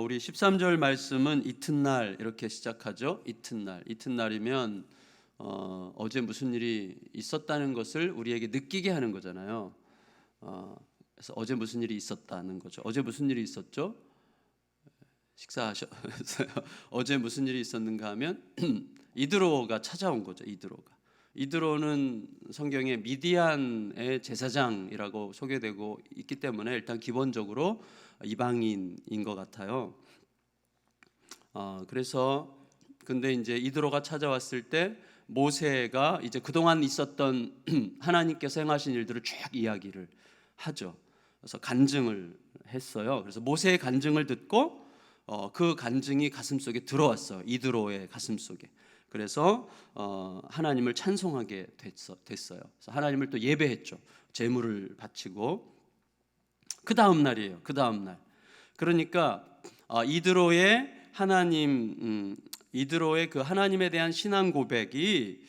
우리 13절 말씀은 이튿날 이렇게 시작하죠. 이튿날. 이튿날이면 어제 무슨 일이 있었다는 것을 우리에게 느끼게 하는 거잖아요. 그래서 어제 무슨 일이 있었다는 거죠. 어제 무슨 일이 있었죠? 식사하셨어요? 어제 무슨 일이 있었는가 하면 이드로가 찾아온 거죠. 이드로는 성경에 미디안의 제사장이라고 소개되고 있기 때문에 일단 기본적으로 이방인인 것 같아요. 그래서 근데 이제 이드로가 찾아왔을 때 모세가 이제 그동안 있었던 하나님께서 행하신 일들을 쭉 이야기를 하죠. 그래서 간증을 했어요. 그래서 모세의 간증을 듣고 그 간증이 가슴속에 들어왔어요. 이드로의 가슴속에. 그래서 하나님을 찬송하게 됐어요. 그래서 하나님을 또 예배했죠. 제물을 바치고. 그 다음 날이에요. 그 다음 날. 그러니까 이드로의 그 하나님에 대한 신앙 고백이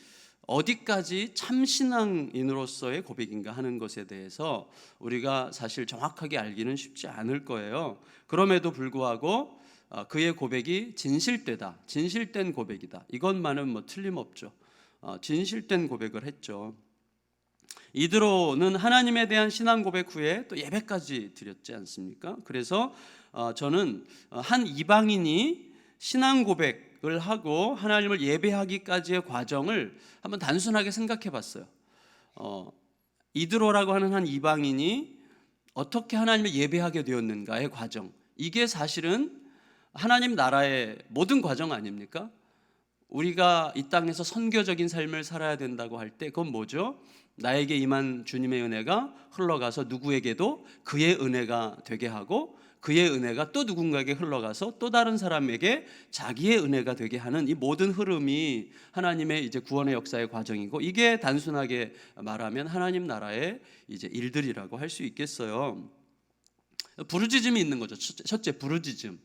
어디까지 참 신앙인으로서의 고백인가 하는 것에 대해서 우리가 사실 정확하게 알기는 쉽지 않을 거예요. 그럼에도 불구하고 그의 고백이 진실되다, 진실된 고백이다. 이것만은 뭐 틀림없죠. 진실된 고백을 했죠. 이드로는 하나님에 대한 신앙 고백 후에 또 예배까지 드렸지 않습니까? 그래서 저는 한 이방인이 신앙 고백을 하고 하나님을 예배하기까지의 과정을 한번 단순하게 생각해 봤어요. 이드로라고 하는 한 이방인이 어떻게 하나님을 예배하게 되었는가의 과정. 이게 사실은 하나님 나라의 모든 과정 아닙니까? 우리가 이 땅에서 선교적인 삶을 살아야 된다고 할 때 그건 뭐죠? 나에게 임한 주님의 은혜가 흘러가서 누구에게도 그의 은혜가 되게 하고 그의 은혜가 또 누군가에게 흘러가서 또 다른 사람에게 자기의 은혜가 되게 하는 이 모든 흐름이 하나님의 이제 구원의 역사의 과정이고, 이게 단순하게 말하면 하나님 나라의 이제 일들이라고 할 수 있겠어요. 부르짖음이 있는 거죠. 첫째, 부르짖음.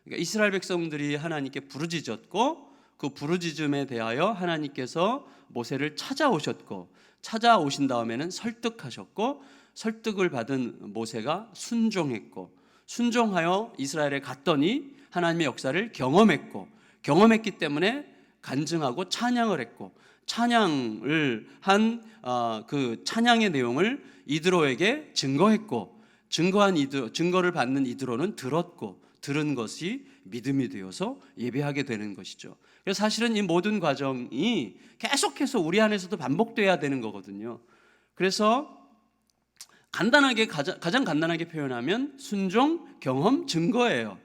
그러니까 이스라엘 백성들이 하나님께 부르짖었고 그 부르짖음에 대하여 하나님께서 모세를 찾아오셨고, 찾아오신 다음에는 설득하셨고, 설득을 받은 모세가 순종했고, 순종하여 이스라엘에 갔더니 하나님의 역사를 경험했기 때문에 간증하고 찬양을 했고, 찬양을 한 그 찬양의 내용을 이드로에게 증거했고, 증거를 받는 이드로는 들은 것이 믿음이 되어서 예배하게 되는 것이죠. 그래서 사실은 이 모든 과정이 계속해서 우리 안에서도 반복돼야 되는 거거든요. 그래서 가장 간단하게 표현하면 순종, 경험, 증거예요.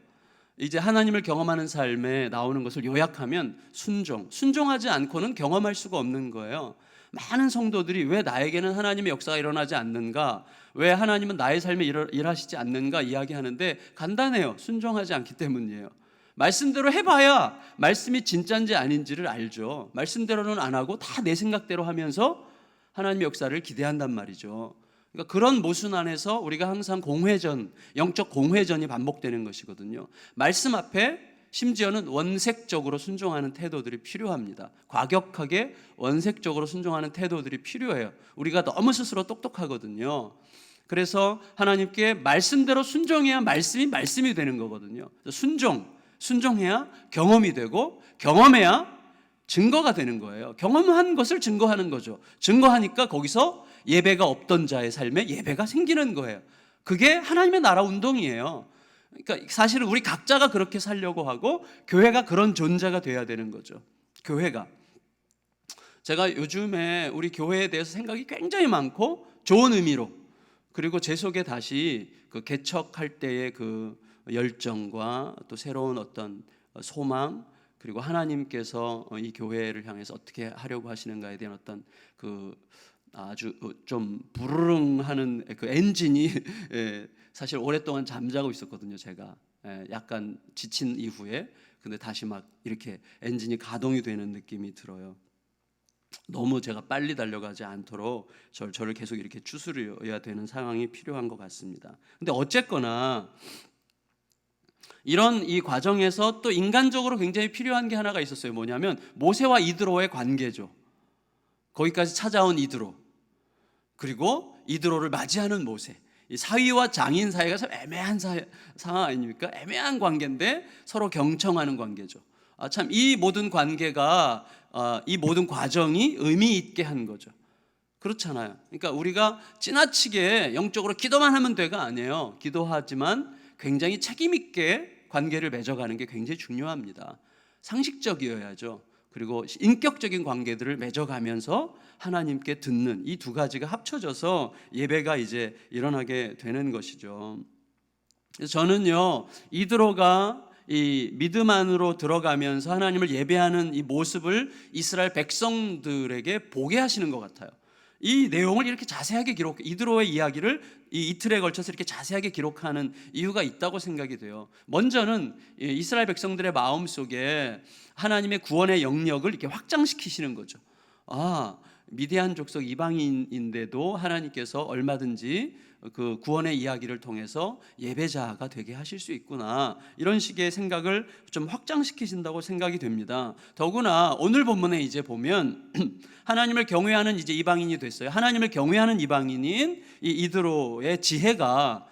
이제 하나님을 경험하는 삶에 나오는 것을 요약하면 순종하지 않고는 경험할 수가 없는 거예요. 많은 성도들이 왜 나에게는 하나님의 역사가 일어나지 않는가, 왜 하나님은 나의 삶에 일하시지 않는가 이야기하는데 간단해요. 순종하지 않기 때문이에요. 말씀대로 해봐야 말씀이 진짜인지 아닌지를 알죠. 말씀대로는 안 하고 다 내 생각대로 하면서 하나님의 역사를 기대한단 말이죠. 그러니까 그런 모순 안에서 우리가 항상 영적 공회전이 반복되는 것이거든요. 말씀 앞에 심지어는 원색적으로 순종하는 태도들이 필요합니다. 과격하게 원색적으로 순종하는 태도들이 필요해요. 우리가 너무 스스로 똑똑하거든요. 그래서 하나님께 말씀대로 순종해야 말씀이 되는 거거든요. 순종해야 경험이 되고, 경험해야 증거가 되는 거예요. 경험한 것을 증거하는 거죠. 증거하니까 거기서 예배가 없던 자의 삶에 예배가 생기는 거예요. 그게 하나님의 나라 운동이에요. 그러니까 사실은 우리 각자가 그렇게 살려고 하고 교회가 그런 존재가 돼야 되는 거죠. 교회가. 제가 요즘에 우리 교회에 대해서 생각이 굉장히 많고 좋은 의미로, 그리고 제 속에 다시 그 개척할 때의 그 열정과 또 새로운 어떤 소망, 그리고 하나님께서 이 교회를 향해서 어떻게 하려고 하시는가에 대한 어떤 그 아주 좀 부르릉하는 그 엔진이 사실 오랫동안 잠자고 있었거든요. 제가 약간 지친 이후에. 근데 다시 막 이렇게 엔진이 가동이 되는 느낌이 들어요. 너무 제가 빨리 달려가지 않도록 저를 계속 이렇게 추스려야 되는 상황이 필요한 것 같습니다. 근데 어쨌거나 이런 이 과정에서 또 인간적으로 굉장히 필요한 게 하나가 있었어요. 뭐냐면 모세와 이드로의 관계죠. 거기까지 찾아온 이드로, 그리고 이드로를 맞이하는 모세. 이 사위와 장인 사이가 참 애매한 상황 아닙니까? 애매한 관계인데 서로 경청하는 관계죠. 참 이 모든 관계가 이 모든 과정이 의미 있게 한 거죠. 그렇잖아요. 그러니까 우리가 지나치게 영적으로 기도만 하면 돼가 아니에요. 기도하지만 굉장히 책임 있게 관계를 맺어가는 게 굉장히 중요합니다. 상식적이어야죠. 그리고 인격적인 관계들을 맺어가면서 하나님께 듣는 이 두 가지가 합쳐져서 예배가 이제 일어나게 되는 것이죠. 그래서 저는요, 이드로가 이 믿음 안으로 들어가면서 하나님을 예배하는 이 모습을 이스라엘 백성들에게 보게 하시는 것 같아요. 이 내용을 이렇게 자세하게 이드로의 이야기를 이 이틀에 걸쳐서 이렇게 자세하게 기록하는 이유가 있다고 생각이 돼요. 먼저는 이스라엘 백성들의 마음 속에 하나님의 구원의 영역을 이렇게 확장시키시는 거죠. 미디안 족속 이방인인데도 하나님께서 얼마든지 그 구원의 이야기를 통해서 예배자가 되게 하실 수 있구나, 이런 식의 생각을 좀 확장시키신다고 생각이 됩니다. 더구나 오늘 본문에 이제 보면 하나님을 경외하는 이제 이방인이 됐어요. 하나님을 경외하는 이방인인 이 이드로의 지혜가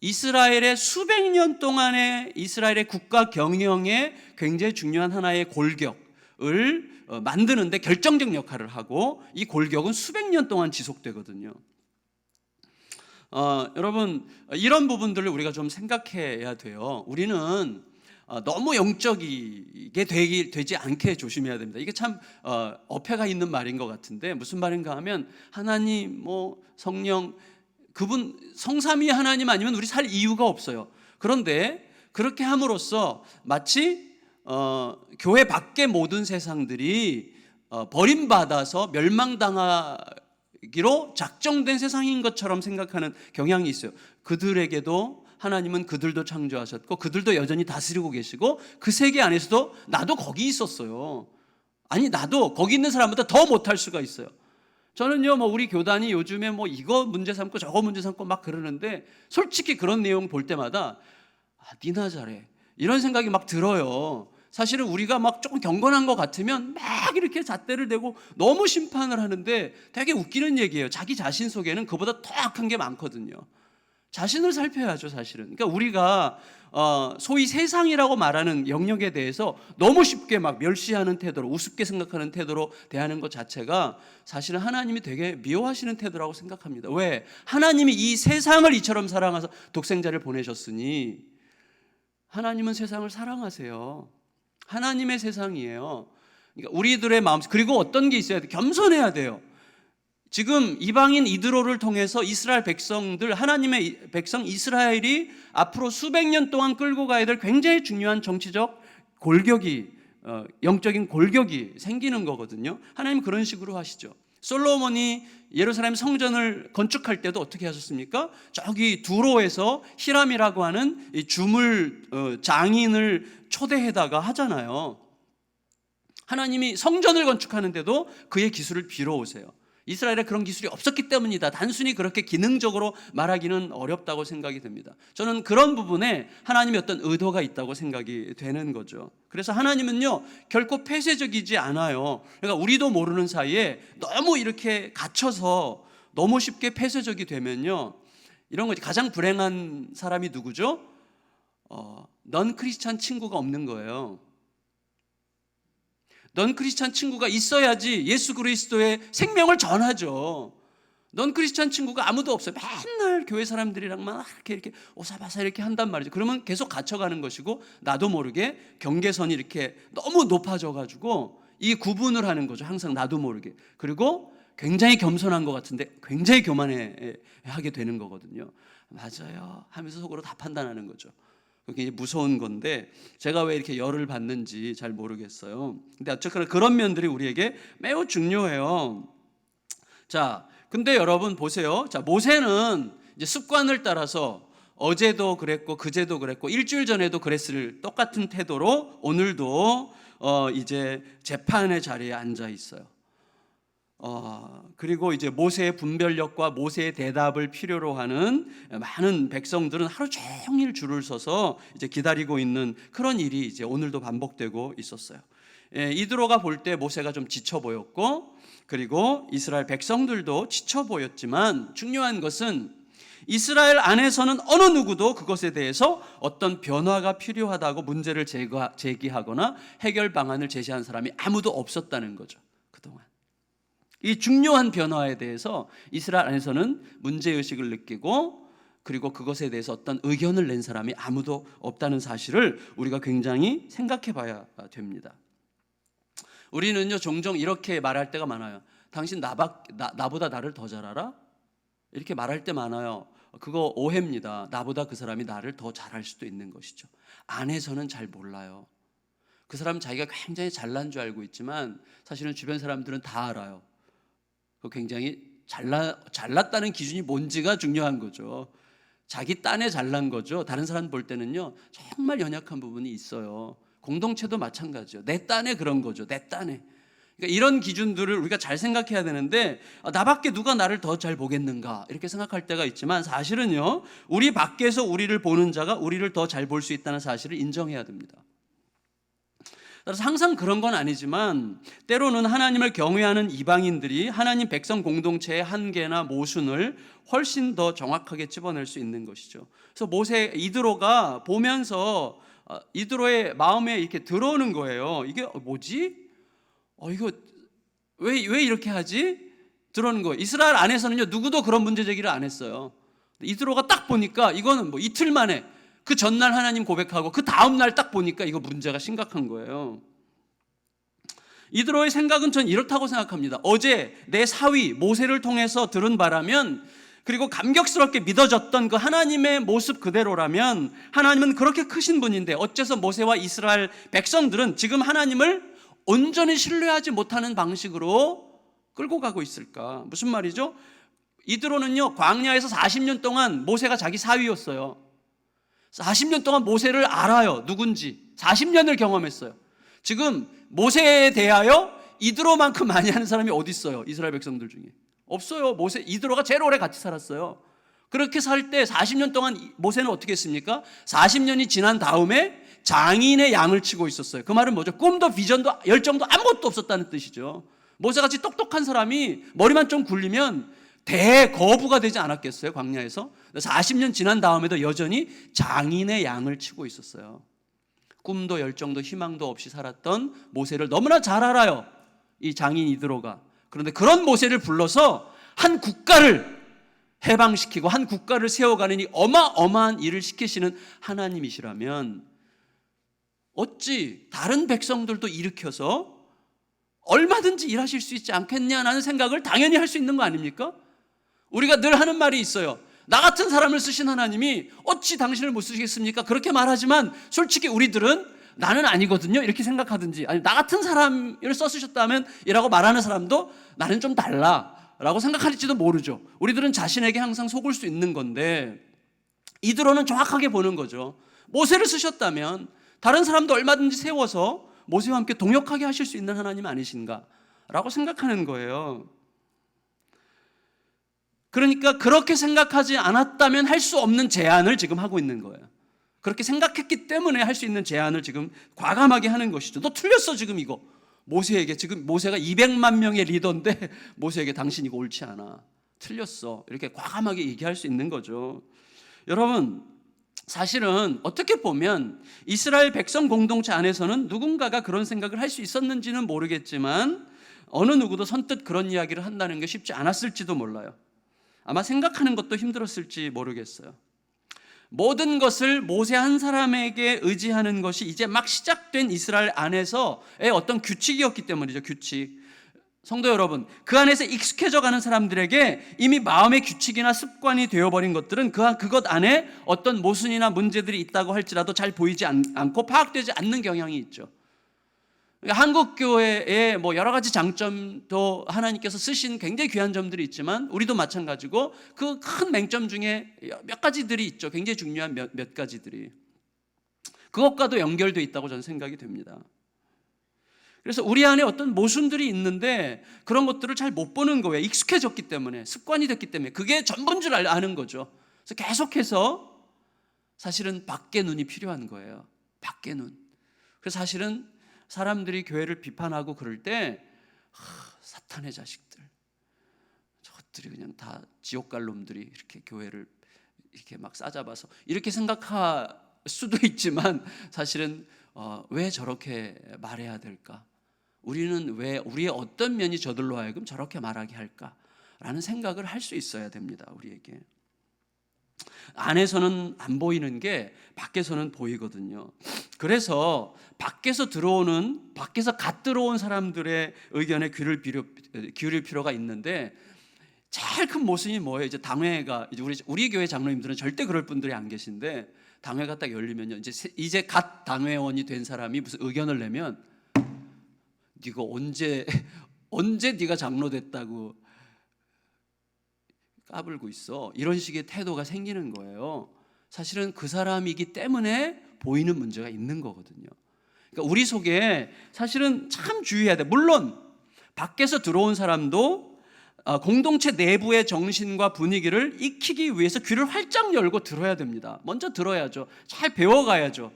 이스라엘의 수백 년 동안의 이스라엘의 국가 경영에 굉장히 중요한 하나의 골격을 만드는데 결정적 역할을 하고, 이 골격은 수백 년 동안 지속되거든요. 여러분, 이런 부분들을 우리가 좀 생각해야 돼요. 우리는 너무 영적이게 되지 않게 조심해야 됩니다. 이게 참 어폐가 있는 말인 것 같은데, 무슨 말인가 하면 하나님, 성령, 그분 성삼위 하나님 아니면 우리 살 이유가 없어요. 그런데 그렇게 함으로써 마치 교회 밖의 모든 세상들이 버림받아서 멸망당하기로 작정된 세상인 것처럼 생각하는 경향이 있어요. 그들에게도 하나님은 그들도 창조하셨고 그들도 여전히 다스리고 계시고 그 세계 안에서도 나도 거기 있었어요. 아니, 나도 거기 있는 사람보다 더 못할 수가 있어요. 저는요, 우리 교단이 요즘에 이거 문제 삼고 저거 문제 삼고 막 그러는데, 솔직히 그런 내용 볼 때마다 니나 잘해, 이런 생각이 막 들어요. 사실은 우리가 막 조금 경건한 것 같으면 막 이렇게 잣대를 대고 너무 심판을 하는데, 되게 웃기는 얘기예요. 자기 자신 속에는 그보다 더 악한 게 많거든요. 자신을 살펴야죠, 사실은. 그러니까 우리가 소위 세상이라고 말하는 영역에 대해서 너무 쉽게 막 멸시하는 태도로, 우습게 생각하는 태도로 대하는 것 자체가 사실은 하나님이 되게 미워하시는 태도라고 생각합니다. 왜? 하나님이 이 세상을 이처럼 사랑하셔서 독생자를 보내셨으니, 하나님은 세상을 사랑하세요. 하나님의 세상이에요. 그러니까 우리들의 마음, 그리고 어떤 게 있어야 돼요? 겸손해야 돼요. 지금 이방인 이드로를 통해서 이스라엘 백성들, 하나님의 백성 이스라엘이 앞으로 수백 년 동안 끌고 가야 될 굉장히 중요한 정치적 골격이, 영적인 골격이 생기는 거거든요. 하나님 그런 식으로 하시죠. 솔로몬이 예루살렘 성전을 건축할 때도 어떻게 하셨습니까? 저기 두로에서 히람이라고 하는 이 주물 장인을 초대해다가 하잖아요. 하나님이 성전을 건축하는데도 그의 기술을 빌어오세요. 이스라엘에 그런 기술이 없었기 때문이다. 단순히 그렇게 기능적으로 말하기는 어렵다고 생각이 됩니다. 저는 그런 부분에 하나님의 어떤 의도가 있다고 생각이 되는 거죠. 그래서 하나님은요, 결코 폐쇄적이지 않아요. 그러니까 우리도 모르는 사이에 너무 이렇게 갇혀서 너무 쉽게 폐쇄적이 되면요, 이런 거지. 가장 불행한 사람이 누구죠? 넌 크리스찬 친구가 없는 거예요. 넌 크리스찬 친구가 있어야지 예수 그리스도의 생명을 전하죠. 넌 크리스찬 친구가 아무도 없어요. 맨날 교회 사람들이랑 막 이렇게 오사바사 이렇게 한단 말이죠. 그러면 계속 갇혀가는 것이고, 나도 모르게 경계선이 이렇게 너무 높아져가지고 이 구분을 하는 거죠. 항상 나도 모르게. 그리고 굉장히 겸손한 것 같은데 굉장히 교만하게 되는 거거든요. 맞아요 하면서 속으로 다 판단하는 거죠. 그게 무서운 건데, 제가 왜 이렇게 열을 받는지 잘 모르겠어요. 근데 어쨌거나 그런 면들이 우리에게 매우 중요해요. 자, 근데 여러분 보세요. 자, 모세는 이제 습관을 따라서 어제도 그랬고 그제도 그랬고 일주일 전에도 그랬을 똑같은 태도로 오늘도 이제 재판의 자리에 앉아 있어요. 그리고 이제 모세의 분별력과 모세의 대답을 필요로 하는 많은 백성들은 하루 종일 줄을 서서 이제 기다리고 있는 그런 일이 이제 오늘도 반복되고 있었어요. 이드로가 볼 때 모세가 좀 지쳐 보였고, 그리고 이스라엘 백성들도 지쳐 보였지만, 중요한 것은 이스라엘 안에서는 어느 누구도 그것에 대해서 어떤 변화가 필요하다고 문제를 제기하거나 해결 방안을 제시한 사람이 아무도 없었다는 거죠. 그동안 이 중요한 변화에 대해서 이스라엘 안에서는 문제의식을 느끼고, 그리고 그것에 대해서 어떤 의견을 낸 사람이 아무도 없다는 사실을 우리가 굉장히 생각해 봐야 됩니다. 우리는요 종종 이렇게 말할 때가 많아요. 당신 나보다 나를 더 잘 알아? 이렇게 말할 때 많아요. 그거 오해입니다. 나보다 그 사람이 나를 더 잘할 수도 있는 것이죠. 안에서는 잘 몰라요. 그 사람은 자기가 굉장히 잘난 줄 알고 있지만 사실은 주변 사람들은 다 알아요. 그 굉장히 잘났다는 기준이 뭔지가 중요한 거죠. 자기 딴에 잘난 거죠. 다른 사람 볼 때는요 정말 연약한 부분이 있어요. 공동체도 마찬가지죠. 내 딴에 그런 거죠. 내 딴에. 그러니까 이런 기준들을 우리가 잘 생각해야 되는데, 나밖에 누가 나를 더 잘 보겠는가 이렇게 생각할 때가 있지만, 사실은요 우리 밖에서 우리를 보는 자가 우리를 더 잘 볼 수 있다는 사실을 인정해야 됩니다. 따라서 항상 그런 건 아니지만 때로는 하나님을 경외하는 이방인들이 하나님 백성 공동체의 한계나 모순을 훨씬 더 정확하게 찝어낼 수 있는 것이죠. 그래서 모세 이드로가 보면서 이드로의 마음에 이렇게 들어오는 거예요. 이게 뭐지? 이거 왜 이렇게 하지? 들어오는 거예요. 이스라엘 안에서는요 누구도 그런 문제 제기를 안 했어요. 이드로가 딱 보니까 이거는 뭐 이틀 만에, 그 전날 하나님 고백하고 그 다음 날 딱 보니까 이거 문제가 심각한 거예요. 이드로의 생각은 전 이렇다고 생각합니다. 어제 내 사위 모세를 통해서 들은 바라면, 그리고 감격스럽게 믿어졌던 그 하나님의 모습 그대로라면, 하나님은 그렇게 크신 분인데 어째서 모세와 이스라엘 백성들은 지금 하나님을 온전히 신뢰하지 못하는 방식으로 끌고 가고 있을까? 무슨 말이죠? 이드로는요 광야에서 40년 동안 모세가 자기 사위였어요. 40년 동안 모세를 알아요. 누군지 40년을 경험했어요. 지금 모세에 대하여 이드로만큼 많이 하는 사람이 어디 있어요? 이스라엘 백성들 중에 없어요. 이드로가 제일 오래 같이 살았어요. 그렇게 살 때 40년 동안 모세는 어떻게 했습니까? 40년이 지난 다음에 장인의 양을 치고 있었어요. 그 말은 뭐죠? 꿈도 비전도 열정도 아무것도 없었다는 뜻이죠. 모세같이 똑똑한 사람이 머리만 좀 굴리면 대거부가 되지 않았겠어요? 광야에서 40년 지난 다음에도 여전히 장인의 양을 치고 있었어요. 꿈도 열정도 희망도 없이 살았던 모세를 너무나 잘 알아요, 이 장인 이드로가. 그런데 그런 모세를 불러서 한 국가를 해방시키고 한 국가를 세워가는 이 어마어마한 일을 시키시는 하나님이시라면 어찌 다른 백성들도 일으켜서 얼마든지 일하실 수 있지 않겠냐는 생각을 당연히 할 수 있는 거 아닙니까? 우리가 늘 하는 말이 있어요. 나 같은 사람을 쓰신 하나님이 어찌 당신을 못 쓰시겠습니까? 그렇게 말하지만 솔직히 우리들은 나는 아니거든요 이렇게 생각하든지, 아니 나 같은 사람을 써쓰셨다면 이라고 말하는 사람도 나는 좀 달라 라고 생각할지도 모르죠. 우리들은 자신에게 항상 속을 수 있는 건데, 이드로는 정확하게 보는 거죠. 모세를 쓰셨다면 다른 사람도 얼마든지 세워서 모세와 함께 동역하게 하실 수 있는 하나님 아니신가 라고 생각하는 거예요. 그러니까 그렇게 생각하지 않았다면 할 수 없는 제안을 지금 하고 있는 거예요. 그렇게 생각했기 때문에 할 수 있는 제안을 지금 과감하게 하는 것이죠. 너 틀렸어 지금 이거. 모세에게, 지금 모세가 200만 명의 리더인데 모세에게 당신 이거 옳지 않아, 틀렸어, 이렇게 과감하게 얘기할 수 있는 거죠. 여러분, 사실은 어떻게 보면 이스라엘 백성 공동체 안에서는 누군가가 그런 생각을 할 수 있었는지는 모르겠지만 어느 누구도 선뜻 그런 이야기를 한다는 게 쉽지 않았을지도 몰라요. 아마 생각하는 것도 힘들었을지 모르겠어요. 모든 것을 모세 한 사람에게 의지하는 것이 이제 막 시작된 이스라엘 안에서의 어떤 규칙이었기 때문이죠. 규칙. 성도 여러분, 그 안에서 익숙해져 가는 사람들에게 이미 마음의 규칙이나 습관이 되어버린 것들은 그것 안에 어떤 모순이나 문제들이 있다고 할지라도 잘 보이지 않고 파악되지 않는 경향이 있죠. 한국교회의 여러 가지 장점도 하나님께서 쓰신 굉장히 귀한 점들이 있지만 우리도 마찬가지고 그 큰 맹점 중에 몇 가지들이 있죠. 굉장히 중요한 몇 가지들이 그것과도 연결되어 있다고 저는 생각이 됩니다. 그래서 우리 안에 어떤 모순들이 있는데 그런 것들을 잘 못 보는 거예요. 익숙해졌기 때문에, 습관이 됐기 때문에 그게 전부인 줄 아는 거죠. 그래서 계속해서 사실은 밖의 눈이 필요한 거예요. 밖의 눈. 그래서 사실은 사람들이 교회를 비판하고 그럴 때 사탄의 자식들, 저것들이 그냥 다 지옥 갈 놈들이 이렇게 교회를 이렇게 막 싸잡아서 이렇게 생각할 수도 있지만 사실은 왜 저렇게 말해야 될까? 우리는 왜 우리의 어떤 면이 저들로 하여금 저렇게 말하게 할까라는 생각을 할 수 있어야 됩니다. 우리에게. 안에서는 안 보이는 게 밖에서는 보이거든요. 그래서 밖에서 갓 들어온 사람들의 의견에 기울일 필요가 있는데, 제일 큰 모순이 뭐예요? 이제 당회가, 이제 우리 교회 장로님들은 절대 그럴 분들이 안 계신데, 당회가 딱 열리면요, 이제 갓 당회원이 된 사람이 무슨 의견을 내면, 네가 언제 네가 장로 됐다고 까불고 있어, 이런 식의 태도가 생기는 거예요. 사실은 그 사람이기 때문에 보이는 문제가 있는 거거든요. 그러니까 우리 속에 사실은 참 주의해야 돼. 물론 밖에서 들어온 사람도 공동체 내부의 정신과 분위기를 익히기 위해서 귀를 활짝 열고 들어야 됩니다. 먼저 들어야죠. 잘 배워가야죠.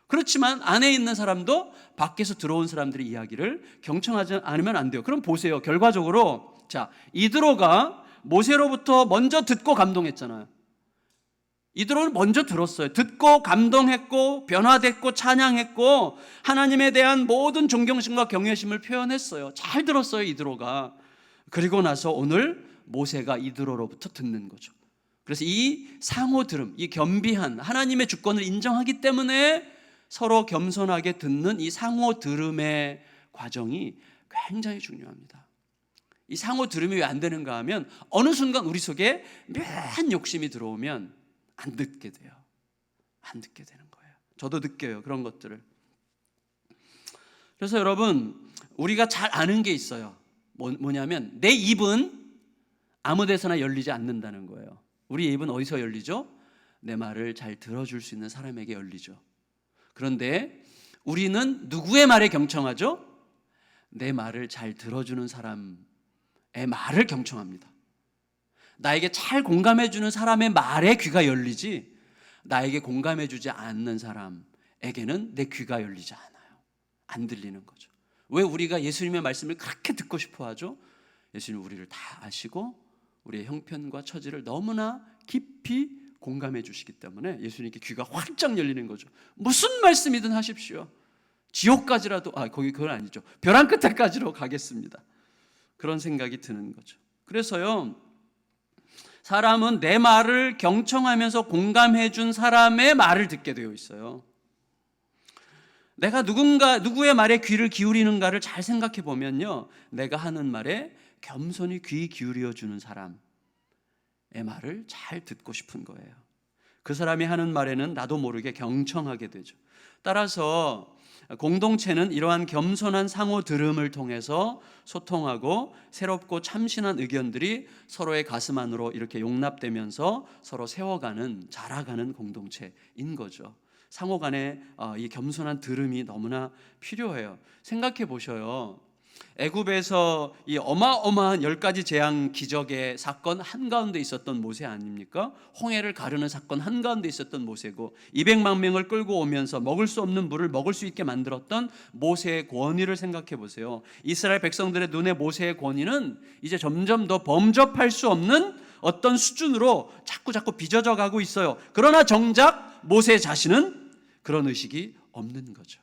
그렇지만 안에 있는 사람도 밖에서 들어온 사람들의 이야기를 경청하지 않으면 안 돼요. 그럼 보세요. 결과적으로 이드로가 모세로부터 먼저 듣고 감동했잖아요. 이드로는 먼저 들었어요. 듣고 감동했고 변화됐고 찬양했고 하나님에 대한 모든 존경심과 경외심을 표현했어요. 잘 들었어요, 이드로가. 그리고 나서 오늘 모세가 이드로로부터 듣는 거죠. 그래서 이 상호 들음, 이 겸비한 하나님의 주권을 인정하기 때문에 서로 겸손하게 듣는 이 상호 들음의 과정이 굉장히 중요합니다. 이 상호 들음이 왜 안 되는가 하면 어느 순간 우리 속에 묘한 욕심이 들어오면 안 듣게 돼요. 안 듣게 되는 거예요. 저도 느껴요, 그런 것들을. 그래서 여러분, 우리가 잘 아는 게 있어요. 뭐냐면 내 입은 아무 데서나 열리지 않는다는 거예요. 우리 입은 어디서 열리죠? 내 말을 잘 들어줄 수 있는 사람에게 열리죠. 그런데 우리는 누구의 말에 경청하죠? 내 말을 잘 들어주는 사람의 말을 경청합니다. 나에게 잘 공감해주는 사람의 말에 귀가 열리지, 나에게 공감해주지 않는 사람에게는 내 귀가 열리지 않아요. 안 들리는 거죠. 왜 우리가 예수님의 말씀을 그렇게 듣고 싶어 하죠? 예수님은 우리를 다 아시고 우리의 형편과 처지를 너무나 깊이 공감해 주시기 때문에 예수님께 귀가 활짝 열리는 거죠. 무슨 말씀이든 하십시오. 지옥까지라도, 그건 아니죠. 벼랑 끝에까지로 가겠습니다. 그런 생각이 드는 거죠. 그래서요, 사람은 내 말을 경청하면서 공감해 준 사람의 말을 듣게 되어 있어요. 내가 누구의 말에 귀를 기울이는가를 잘 생각해 보면요, 내가 하는 말에 겸손히 귀 기울여 주는 사람의 말을 잘 듣고 싶은 거예요. 그 사람이 하는 말에는 나도 모르게 경청하게 되죠. 따라서 공동체는 이러한 겸손한 상호 들음을 통해서 소통하고 새롭고 참신한 의견들이 서로의 가슴 안으로 이렇게 용납되면서 서로 세워가는, 자라가는 공동체인 거죠. 상호 간에 이 겸손한 들음이 너무나 필요해요. 생각해 보셔요. 애굽에서 이 어마어마한 10가지 재앙 기적의 사건 한가운데 있었던 모세 아닙니까? 홍해를 가르는 사건 한가운데 있었던 모세고, 200만 명을 끌고 오면서 먹을 수 없는 물을 먹을 수 있게 만들었던 모세의 권위를 생각해 보세요. 이스라엘 백성들의 눈에 모세의 권위는 이제 점점 더 범접할 수 없는 어떤 수준으로 자꾸 빚어져 가고 있어요. 그러나 정작 모세 자신은 그런 의식이 없는 거죠.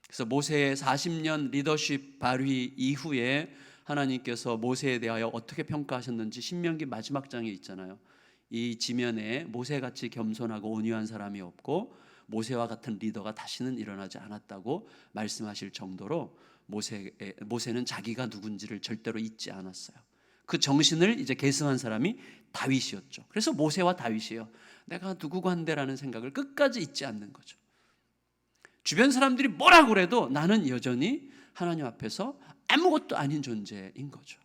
그래서 모세의 40년 리더십 발휘 이후에 하나님께서 모세에 대하여 어떻게 평가하셨는지 신명기 마지막 장에 있잖아요. 이 지면에 모세같이 겸손하고 온유한 사람이 없고 모세와 같은 리더가 다시는 일어나지 않았다고 말씀하실 정도로 모세는 자기가 누군지를 절대로 잊지 않았어요. 그 정신을 이제 계승한 사람이 다윗이었죠. 그래서 모세와 다윗이에요. 내가 누구고 한데라는 생각을 끝까지 잊지 않는 거죠. 주변 사람들이 뭐라 그래도 나는 여전히 하나님 앞에서 아무것도 아닌 존재인 거죠.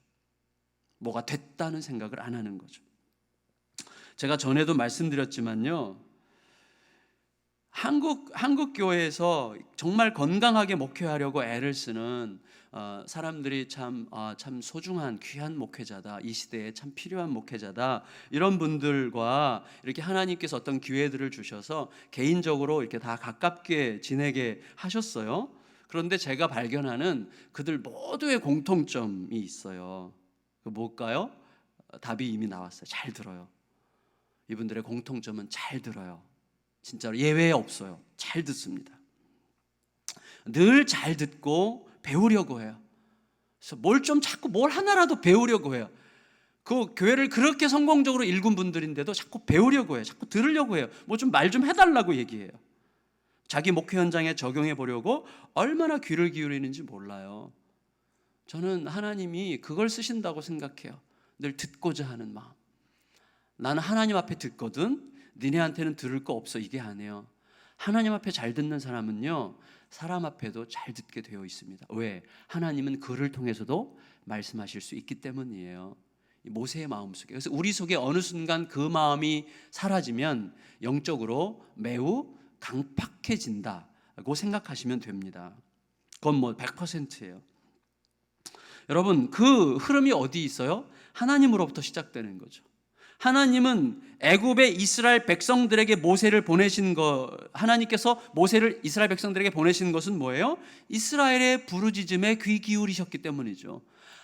뭐가 됐다는 생각을 안 하는 거죠. 제가 전에도 말씀드렸지만요, 한국 교회에서 정말 건강하게 목회하려고 애를 쓰는 사람들이 참 소중한 귀한 목회자다, 이 시대에 참 필요한 목회자다, 이런 분들과 이렇게 하나님께서 어떤 기회들을 주셔서 개인적으로 이렇게 다 가깝게 지내게 하셨어요. 그런데 제가 발견하는 그들 모두의 공통점이 있어요. 그 뭘까요? 답이 이미 나왔어요. 잘 들어요. 이분들의 공통점은 잘 들어요. 진짜로 예외 없어요. 잘 듣습니다. 늘 잘 듣고 배우려고 해요. 그래서 자꾸 뭘 하나라도 배우려고 해요. 그 교회를 그렇게 성공적으로 일군 분들인데도 자꾸 배우려고 해요. 자꾸 들으려고 해요. 뭐 좀 말 좀 해달라고 얘기해요. 자기 목회 현장에 적용해 보려고 얼마나 귀를 기울이는지 몰라요. 저는 하나님이 그걸 쓰신다고 생각해요. 늘 듣고자 하는 마음. 나는 하나님 앞에 듣거든 니네한테는 들을 거 없어, 이게 아니에요. 하나님 앞에 잘 듣는 사람은요, 사람 앞에도 잘 듣게 되어 있습니다. 왜? 하나님은 그를 통해서도 말씀하실 수 있기 때문이에요. 모세의 마음속에. 그래서 우리 속에 어느 순간 그 마음이 사라지면 영적으로 매우 강팍해진다고 생각하시면 됩니다. 그건 뭐 100%예요. 여러분, 그 흐름이 어디 있어요? 하나님으로부터 시작되는 거죠. 하나님은 애굽의 이스라엘 백성들에게 모세를 보내신 하나님께서 모세를 이스라엘 백성들에게 보내신 것은 뭐예요? 이스라엘의 부르짖음에 귀 기울이셨기 때문이죠.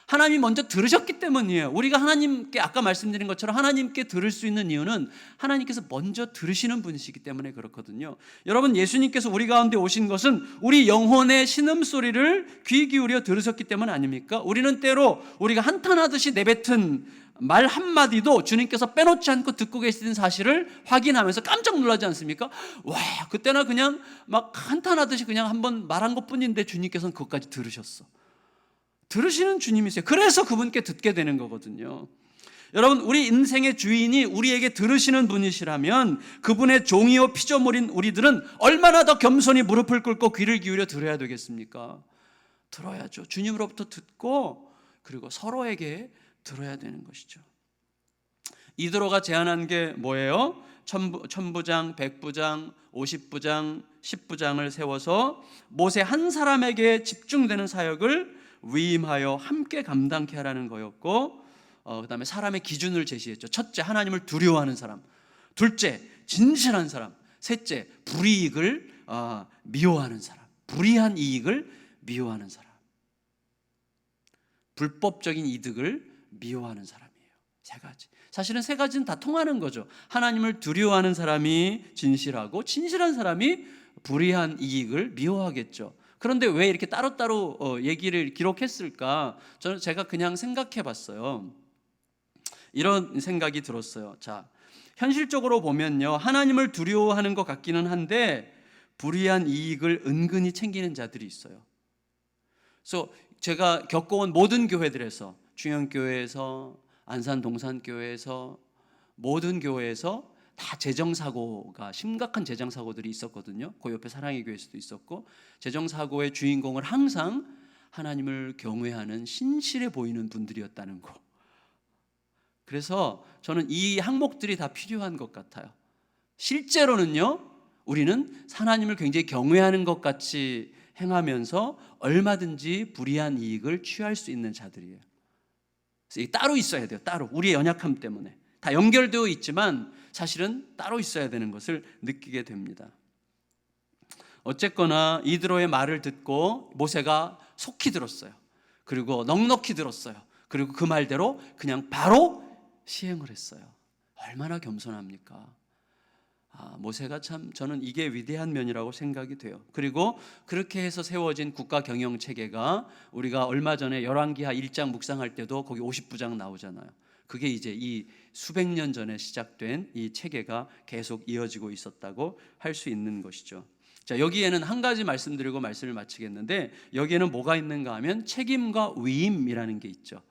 하나님이 먼저 들으셨기 때문이에요. 우리가 하나님께 아까 말씀드린 것처럼 하나님께 들을 수 있는 이유는 하나님께서 먼저 들으시는 분이시기 때문에 그렇거든요. 여러분, 예수님께서 우리 가운데 오신 것은 우리 영혼의 신음소리를 귀 기울여 들으셨기 때문 아닙니까? 우리는 때로 우리가 한탄하듯이 내뱉은 말 한마디도 주님께서 빼놓지 않고 듣고 계시는 사실을 확인하면서 깜짝 놀라지 않습니까? 와, 그때나 그냥 막 한탄하듯이 그냥 한번 말한 것뿐인데 주님께서는 그것까지 들으셨어. 들으시는 주님이세요. 그래서 그분께 듣게 되는 거거든요. 여러분, 우리 인생의 주인이 우리에게 들으시는 분이시라면 그분의 종이요 피조물인 우리들은 얼마나 더 겸손히 무릎을 꿇고 귀를 기울여 들어야 되겠습니까? 들어야죠. 주님으로부터 듣고 그리고 서로에게 들어야 되는 것이죠. 이드로가 제안한 게 뭐예요? 천부장, 백부장, 50부장, 10부장을 세워서 모세 한 사람에게 집중되는 사역을 위임하여 함께 감당케 하라는 거였고, 그 다음에 사람의 기준을 제시했죠. 첫째, 하나님을 두려워하는 사람. 둘째, 진실한 사람. 셋째, 불이익을 미워하는 사람. 불이한 이익을 미워하는 사람. 불법적인 이득을 미워하는 사람이에요. 세 가지. 사실은 세 가지는 다 통하는 거죠. 하나님을 두려워하는 사람이 진실하고, 진실한 사람이 불이한 이익을 미워하겠죠. 그런데 왜 이렇게 따로따로 얘기를 기록했을까? 제가 그냥 생각해 봤어요. 이런 생각이 들었어요. 자, 현실적으로 보면요, 하나님을 두려워하는 것 같기는 한데 불이한 이익을 은근히 챙기는 자들이 있어요. 그래서 제가 겪어온 모든 교회들에서, 중형교회에서, 안산 동산교회에서, 모든 교회에서 다 재정사고가, 심각한 재정사고들이 있었거든요. 그 옆에 사랑의 교회에서도 있었고, 재정사고의 주인공을 항상 하나님을 경외하는 신실해 보이는 분들이었다는 거. 그래서 저는 이 항목들이 다 필요한 것 같아요. 실제로는요, 우리는 하나님을 굉장히 경외하는 것 같이 행하면서 얼마든지 불이한 이익을 취할 수 있는 자들이에요. 그래서 이게 따로 있어야 돼요. 따로. 우리의 연약함 때문에. 다 연결되어 있지만 사실은 따로 있어야 되는 것을 느끼게 됩니다. 어쨌거나 이드로의 말을 듣고 모세가 속히 들었어요. 그리고 넉넉히 들었어요. 그리고 그 말대로 그냥 바로 시행을 했어요. 얼마나 겸손합니까? 모세가 참, 저는 이게 위대한 면이라고 생각이 돼요. 그리고 그렇게 해서 세워진 국가 경영 체계가, 우리가 얼마 전에 열왕기하 1장 묵상할 때도 거기 50부장 나오잖아요. 그게 이제 이 수백 년 전에 시작된 이 체계가 계속 이어지고 있었다고 할 수 있는 것이죠. 자, 여기에는 한 가지 말씀드리고 말씀을 마치겠는데, 여기에는 뭐가 있는가 하면 책임과 위임이라는 게 있죠.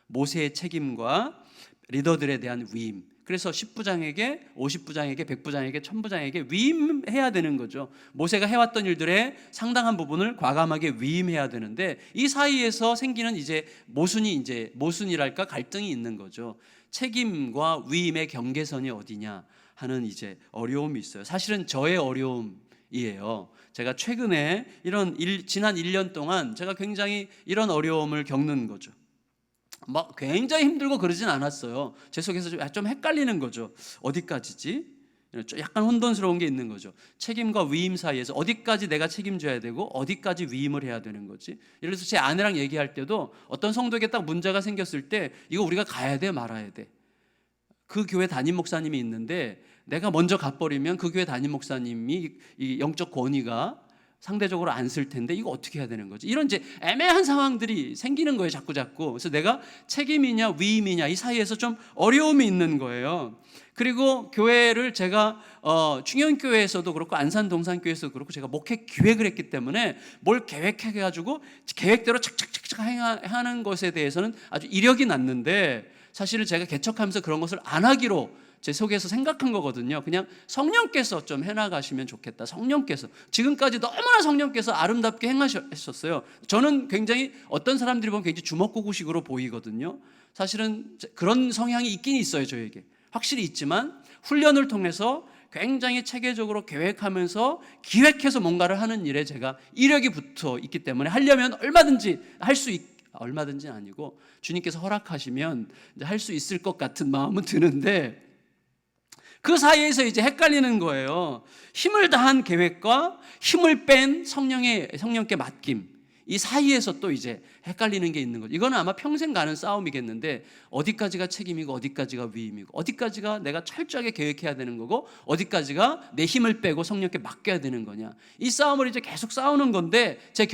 모세의 책임과 리더들에 대한 위임. 그래서 10부장에게, 50부장에게, 100부장에게, 1000부장에게 위임해야 되는 거죠. 모세가 해왔던 일들의 상당한 부분을 과감하게 위임해야 되는데, 이 사이에서 생기는 이제 모순이랄까, 갈등이 있는 거죠. 책임과 위임의 경계선이 어디냐 하는 이제 어려움이 있어요. 사실은 저의 어려움이에요. 제가 최근에 지난 1년 동안 제가 굉장히 이런 어려움을 겪는 거죠. 막 굉장히 힘들고 그러진 않았어요. 제 속에서 좀 헷갈리는 거죠. 어디까지지? 약간 혼돈스러운 게 있는 거죠. 책임과 위임 사이에서 어디까지 내가 책임져야 되고 어디까지 위임을 해야 되는 거지? 예를 들어서 제 아내랑 얘기할 때도 어떤 성도에게 딱 문제가 생겼을 때 이거 우리가 가야 돼 말아야 돼? 그 교회 담임 목사님이 있는데 내가 먼저 가버리면 그 교회 담임 목사님이 이 영적 권위가 상대적으로 안 쓸 텐데 이거 어떻게 해야 되는 거지? 이런 이제 애매한 상황들이 생기는 거예요, 자꾸. 그래서 내가 책임이냐 위임이냐 이 사이에서 좀 어려움이 있는 거예요. 그리고 교회를 제가 충현교회에서도 그렇고 안산 동산교회에서도 그렇고 제가 목회 기획을 했기 때문에 뭘 계획해가지고 계획대로 착착착착 하는 것에 대해서는 아주 이력이 났는데, 사실은 제가 개척하면서 그런 것을 안 하기로 제 속에서 생각한 거거든요. 그냥 성령께서 좀 해나가시면 좋겠다. 성령께서 지금까지 너무나 성령께서 아름답게 행하셨어요. 저는 굉장히 어떤 사람들이 보면 굉장히 주먹구구식으로 보이거든요. 사실은 그런 성향이 있긴 있어요. 저에게 확실히 있지만 훈련을 통해서 굉장히 체계적으로 계획하면서 기획해서 뭔가를 하는 일에 제가 이력이 붙어 있기 때문에 하려면 얼마든지 할 수 얼마든지는 아니고 주님께서 허락하시면 할 수 있을 것 같은 마음은 드는데, 그 사이에서 이제 헷갈리는 거예요. 힘을 다한 계획과 힘을 뺀 성령께 맡김, 이 사이에서 또 이제 헷갈리는 게 있는 거죠. 이거는 아마 평생 가는 싸움이겠는데 어디까지가 책임이고 어디까지가 위임이고 어디까지가 내가 철저하게 계획해야 되는 거고 어디까지가 내 힘을 빼고 성령께 맡겨야 되는 거냐, 이 싸움을 이제 계속 싸우는 건데, 제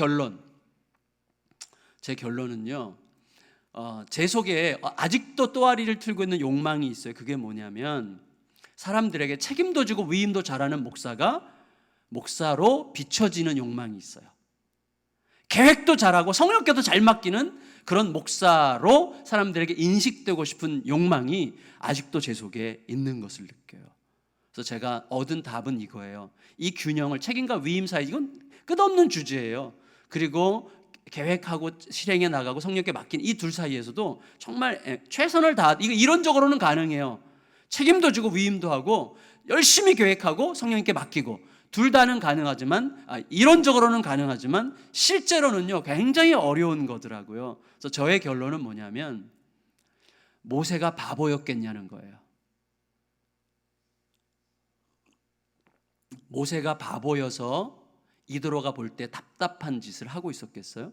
결론은요, 제 속에 아직도 또아리를 틀고 있는 욕망이 있어요. 그게 뭐냐면 사람들에게 책임도 지고 위임도 잘하는 목사로 비춰지는 욕망이 있어요. 계획도 잘하고 성령께도 잘 맡기는 그런 목사로 사람들에게 인식되고 싶은 욕망이 아직도 제 속에 있는 것을 느껴요. 그래서 제가 얻은 답은 이거예요. 이 균형을, 책임과 위임 사이, 이건 끝없는 주제예요. 그리고 계획하고 실행해 나가고 성령께 맡긴 이 둘 사이에서도 정말 최선을 다, 이거 이론적으로는 가능해요. 책임도 지고 위임도 하고 열심히 계획하고 성령님께 맡기고, 둘 다는 가능하지만 이론적으로는 가능하지만 실제로는요 굉장히 어려운 거더라고요. 그래서 저의 결론은 뭐냐면 모세가 바보였겠냐는 거예요. 모세가 바보여서 이드로가 볼 때 답답한 짓을 하고 있었겠어요?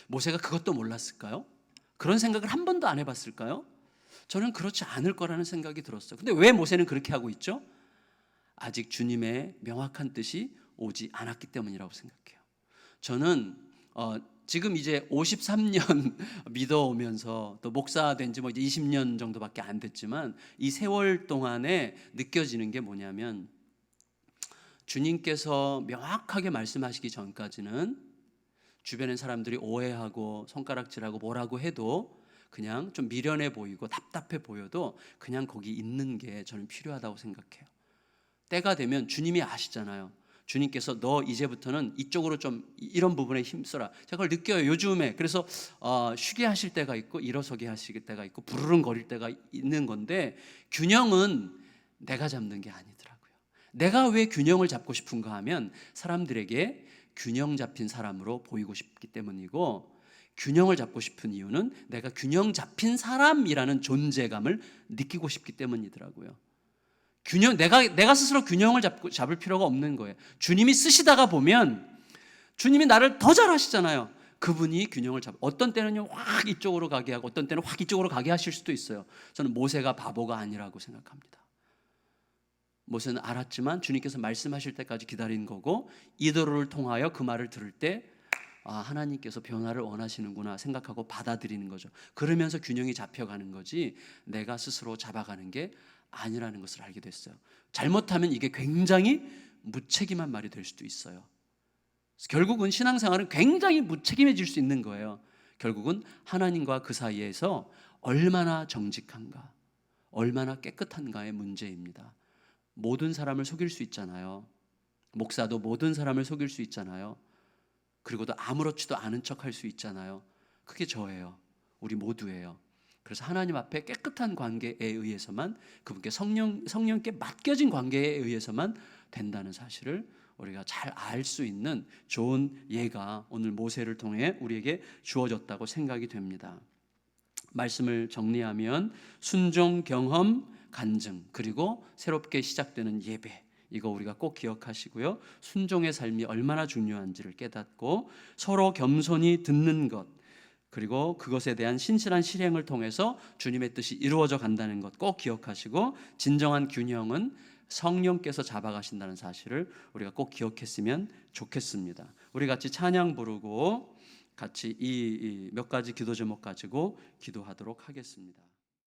모세가 그것도 몰랐을까요? 그런 생각을 한 번도 안 해봤을까요? 저는 그렇지 않을 거라는 생각이 들었어요. 근데 왜 모세는 그렇게 하고 있죠? 아직 주님의 명확한 뜻이 오지 않았기 때문이라고 생각해요. 저는 지금 이제 53년 믿어오면서 또 목사 된 지 뭐 이제 20년 정도밖에 안 됐지만 이 세월 동안에 느껴지는 게 뭐냐면, 주님께서 명확하게 말씀하시기 전까지는 주변의 사람들이 오해하고 손가락질하고 뭐라고 해도 그냥 좀 미련해 보이고 답답해 보여도 그냥 거기 있는 게 저는 필요하다고 생각해요. 때가 되면 주님이 아시잖아요. 주님께서 너 이제부터는 이쪽으로 좀 이런 부분에 힘써라. 제가 그걸 느껴요, 요즘에. 그래서 쉬게 하실 때가 있고 일어서게 하실 때가 있고 부르릉거릴 때가 있는 건데, 균형은 내가 잡는 게 아니더라고요. 내가 왜 균형을 잡고 싶은가 하면 사람들에게 균형 잡힌 사람으로 보이고 싶기 때문이고, 균형을 잡고 싶은 이유는 내가 균형 잡힌 사람이라는 존재감을 느끼고 싶기 때문이더라고요. 내가 스스로 균형을 잡을 필요가 없는 거예요. 주님이 쓰시다가 보면 주님이 나를 더 잘하시잖아요. 그분이 균형을 어떤 때는요 확 이쪽으로 가게 하고 어떤 때는 확 이쪽으로 가게 하실 수도 있어요. 저는 모세가 바보가 아니라고 생각합니다. 모세는 알았지만 주님께서 말씀하실 때까지 기다린 거고, 이도로를 통하여 그 말을 들을 때 하나님께서 변화를 원하시는구나 생각하고 받아들이는 거죠. 그러면서 균형이 잡혀가는 거지 내가 스스로 잡아가는 게 아니라는 것을 알게 됐어요. 잘못하면 이게 굉장히 무책임한 말이 될 수도 있어요. 결국은 신앙생활은 굉장히 무책임해질 수 있는 거예요. 결국은 하나님과 그 사이에서 얼마나 정직한가, 얼마나 깨끗한가의 문제입니다. 모든 사람을 속일 수 있잖아요. 목사도 모든 사람을 속일 수 있잖아요. 그리고 또 아무렇지도 않은 척 할 수 있잖아요. 그게 저예요. 우리 모두예요. 그래서 하나님 앞에 깨끗한 관계에 의해서만, 그분께 성령께 맡겨진 관계에 의해서만 된다는 사실을 우리가 잘 알 수 있는 좋은 예가 오늘 모세를 통해 우리에게 주어졌다고 생각이 됩니다. 말씀을 정리하면 순종, 경험, 간증, 그리고 새롭게 시작되는 예배, 이거 우리가 꼭 기억하시고요. 순종의 삶이 얼마나 중요한지를 깨닫고 서로 겸손히 듣는 것, 그리고 그것에 대한 신실한 실행을 통해서 주님의 뜻이 이루어져 간다는 것 꼭 기억하시고, 진정한 균형은 성령께서 잡아가신다는 사실을 우리가 꼭 기억했으면 좋겠습니다. 우리 같이 찬양 부르고 같이 이 몇 가지 기도 제목 가지고 기도하도록 하겠습니다.